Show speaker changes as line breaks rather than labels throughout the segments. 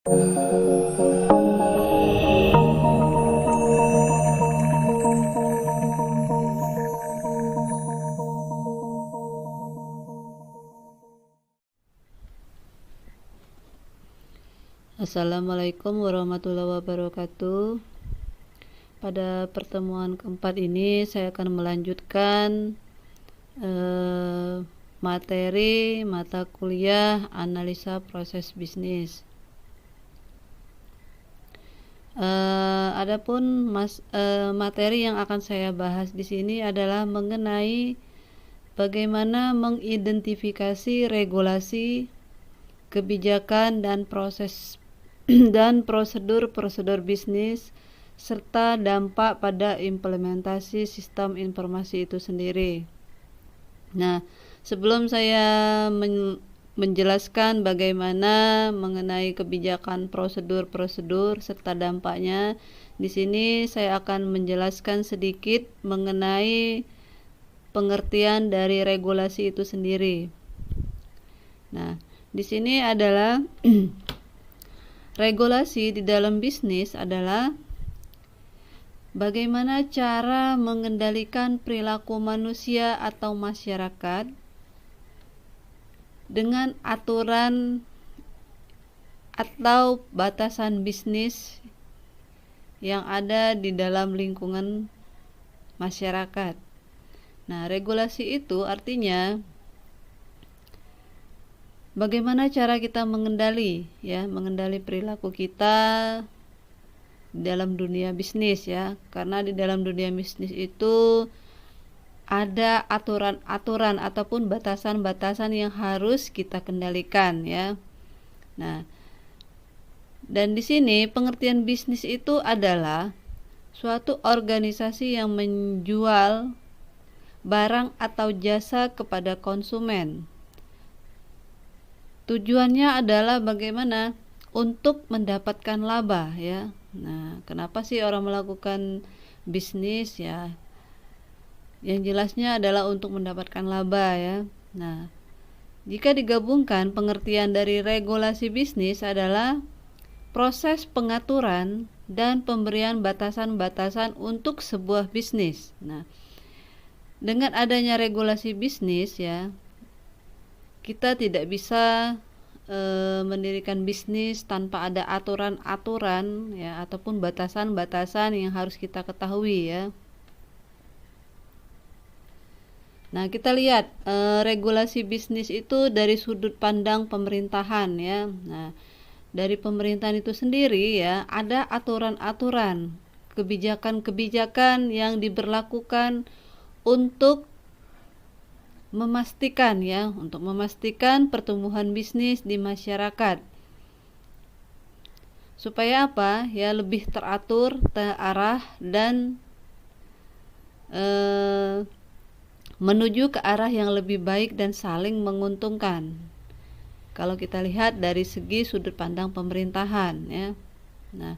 Assalamualaikum warahmatullahi wabarakatuh. Pada pertemuan keempat ini saya akan melanjutkan materi mata kuliah analisa proses bisnis. Adapun materi yang akan saya bahas di sini adalah mengenai bagaimana mengidentifikasi regulasi, kebijakan dan prosedur bisnis serta dampak pada implementasi sistem informasi itu sendiri. Nah, sebelum saya menjelaskan bagaimana mengenai kebijakan, prosedur serta dampaknya, di sini saya akan menjelaskan sedikit mengenai pengertian dari regulasi itu sendiri. Nah, di sini adalah regulasi di dalam bisnis adalah bagaimana cara mengendalikan perilaku manusia atau masyarakat dengan aturan atau batasan bisnis yang ada di dalam lingkungan masyarakat. Nah, regulasi itu artinya bagaimana cara kita mengendali perilaku kita dalam dunia bisnis ya. Karena di dalam dunia bisnis itu ada aturan-aturan ataupun batasan-batasan yang harus kita kendalikan ya. Nah, dan di sini pengertian bisnis itu adalah suatu organisasi yang menjual barang atau jasa kepada konsumen. Tujuannya adalah bagaimana untuk mendapatkan laba ya. Nah, kenapa sih orang melakukan bisnis ya? Yang jelasnya adalah untuk mendapatkan laba ya. Nah, jika digabungkan pengertian dari regulasi bisnis adalah proses pengaturan dan pemberian batasan-batasan untuk sebuah bisnis. Nah, dengan adanya regulasi bisnis ya, kita tidak bisa mendirikan bisnis tanpa ada aturan-aturan ya ataupun batasan-batasan yang harus kita ketahui ya. Nah, kita lihat regulasi bisnis itu dari sudut pandang pemerintahan ya. Nah, dari pemerintahan itu sendiri ya, ada aturan-aturan, kebijakan-kebijakan yang diberlakukan untuk memastikan pertumbuhan bisnis di masyarakat. Supaya apa? Ya, lebih teratur, terarah dan menuju ke arah yang lebih baik dan saling menguntungkan. Kalau kita lihat dari segi sudut pandang pemerintahan ya. Nah,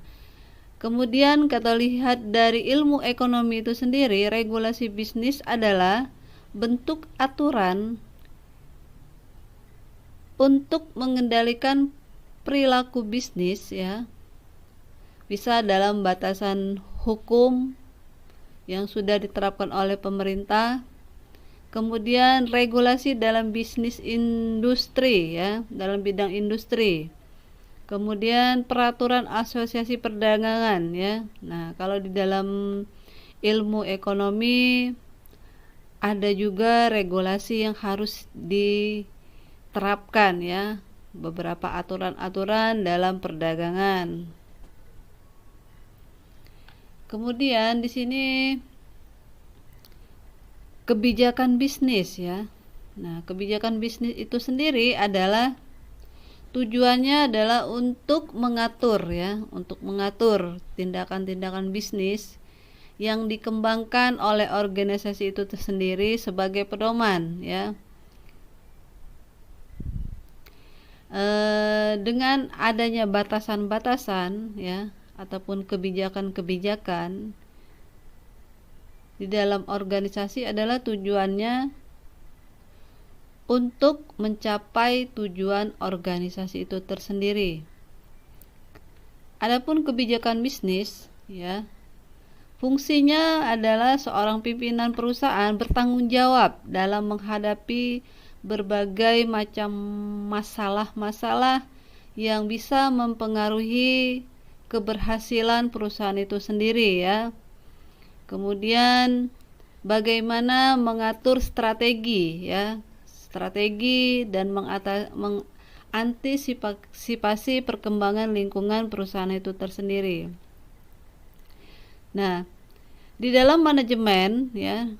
kemudian kita lihat dari ilmu ekonomi itu sendiri, regulasi bisnis adalah bentuk aturan untuk mengendalikan perilaku bisnis ya. Bisa dalam batasan hukum yang sudah diterapkan oleh pemerintah. Kemudian regulasi dalam bisnis industri ya, dalam bidang industri. Kemudian peraturan asosiasi perdagangan ya. Nah, kalau di dalam ilmu ekonomi ada juga regulasi yang harus diterapkan ya, beberapa aturan-aturan dalam perdagangan. Kemudian di sini kebijakan bisnis ya. Nah, kebijakan bisnis itu sendiri adalah tujuannya adalah untuk mengatur tindakan-tindakan bisnis yang dikembangkan oleh organisasi itu sendiri sebagai pedoman ya. Dengan adanya batasan-batasan ya ataupun kebijakan-kebijakan di dalam organisasi adalah tujuannya untuk mencapai tujuan organisasi itu tersendiri. Adapun kebijakan bisnis, ya, fungsinya adalah seorang pimpinan perusahaan bertanggung jawab dalam menghadapi berbagai macam masalah-masalah yang bisa mempengaruhi keberhasilan perusahaan itu sendiri, ya. Kemudian bagaimana mengatur strategi, ya, strategi dan mengantisipasi perkembangan lingkungan perusahaan itu tersendiri. Nah, di dalam manajemen, ya,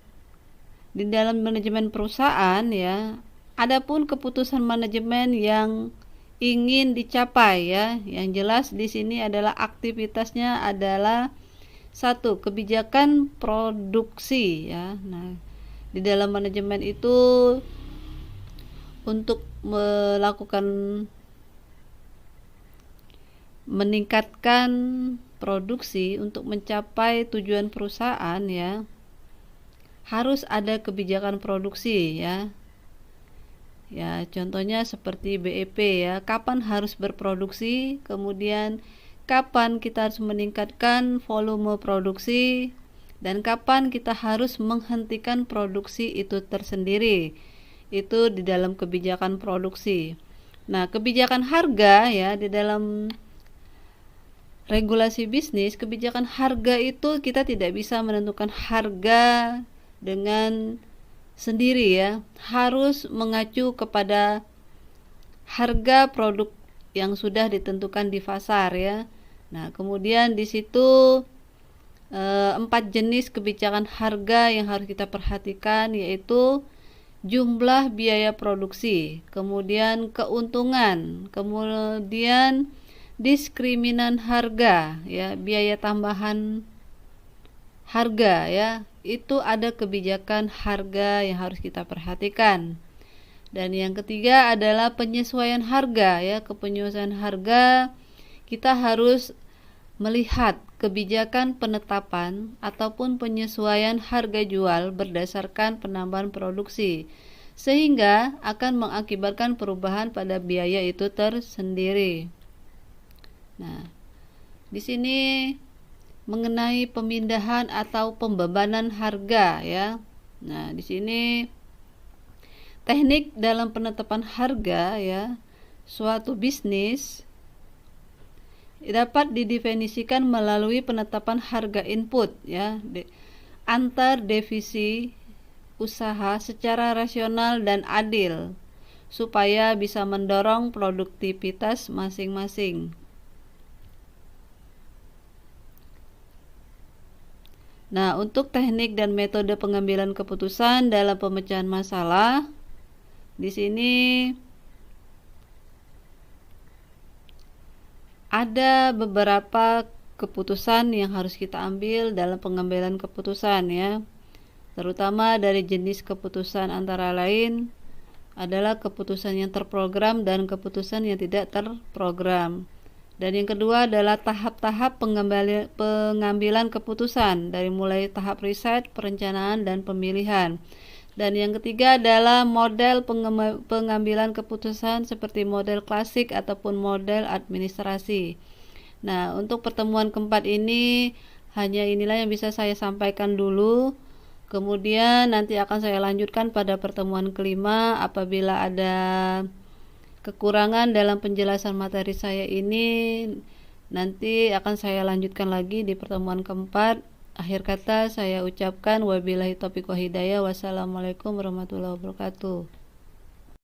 di dalam manajemen perusahaan, ya, adapun keputusan manajemen yang ingin dicapai, ya, yang jelas di sini adalah aktivitasnya adalah satu, kebijakan produksi, ya. Nah, di dalam manajemen itu untuk meningkatkan produksi untuk mencapai tujuan perusahaan, ya, harus ada kebijakan produksi, ya. Ya, contohnya seperti BEP, ya, kapan harus berproduksi, kemudian kapan kita harus meningkatkan volume produksi, dan kapan kita harus menghentikan produksi itu tersendiri. Itu di dalam kebijakan produksi. Nah, kebijakan harga, ya, di dalam regulasi bisnis, kebijakan harga itu kita tidak bisa menentukan harga dengan sendiri, ya. Harus mengacu kepada harga produk yang sudah ditentukan di pasar, ya. Nah, kemudian di situ 4 jenis kebijakan harga yang harus kita perhatikan, yaitu jumlah biaya produksi, kemudian keuntungan, kemudian diskriminan harga, ya, biaya tambahan harga, ya. Itu ada kebijakan harga yang harus kita perhatikan. Dan yang ketiga adalah penyesuaian harga, ya. Penyesuaian harga kita harus melihat kebijakan penetapan ataupun penyesuaian harga jual berdasarkan penambahan produksi, sehingga akan mengakibatkan perubahan pada biaya itu tersendiri. Nah, di sini mengenai pemindahan atau pembebanan harga, ya. Nah, di sini teknik dalam penetapan harga, ya, suatu bisnis dapat didefinisikan melalui penetapan harga input, ya, antar divisi usaha secara rasional dan adil supaya bisa mendorong produktivitas masing-masing. Nah, untuk teknik dan metode pengambilan keputusan dalam pemecahan masalah, di sini ada beberapa keputusan yang harus kita ambil dalam pengambilan keputusan, ya. Terutama dari jenis keputusan antara lain adalah keputusan yang terprogram dan keputusan yang tidak terprogram. Dan yang kedua adalah tahap-tahap pengambilan keputusan, dari mulai tahap riset, perencanaan, dan pemilihan. Dan yang ketiga adalah model pengambilan keputusan seperti model klasik ataupun model administrasi. Nah, untuk pertemuan keempat ini hanya inilah yang bisa saya sampaikan dulu. Kemudian nanti akan saya lanjutkan pada pertemuan kelima. Apabila ada kekurangan dalam penjelasan materi saya ini, nanti akan saya lanjutkan lagi di pertemuan keempat. Akhir kata saya ucapkan wabillahi taufiq wa hidayah. Wassalamualaikum warahmatullahi wabarakatuh.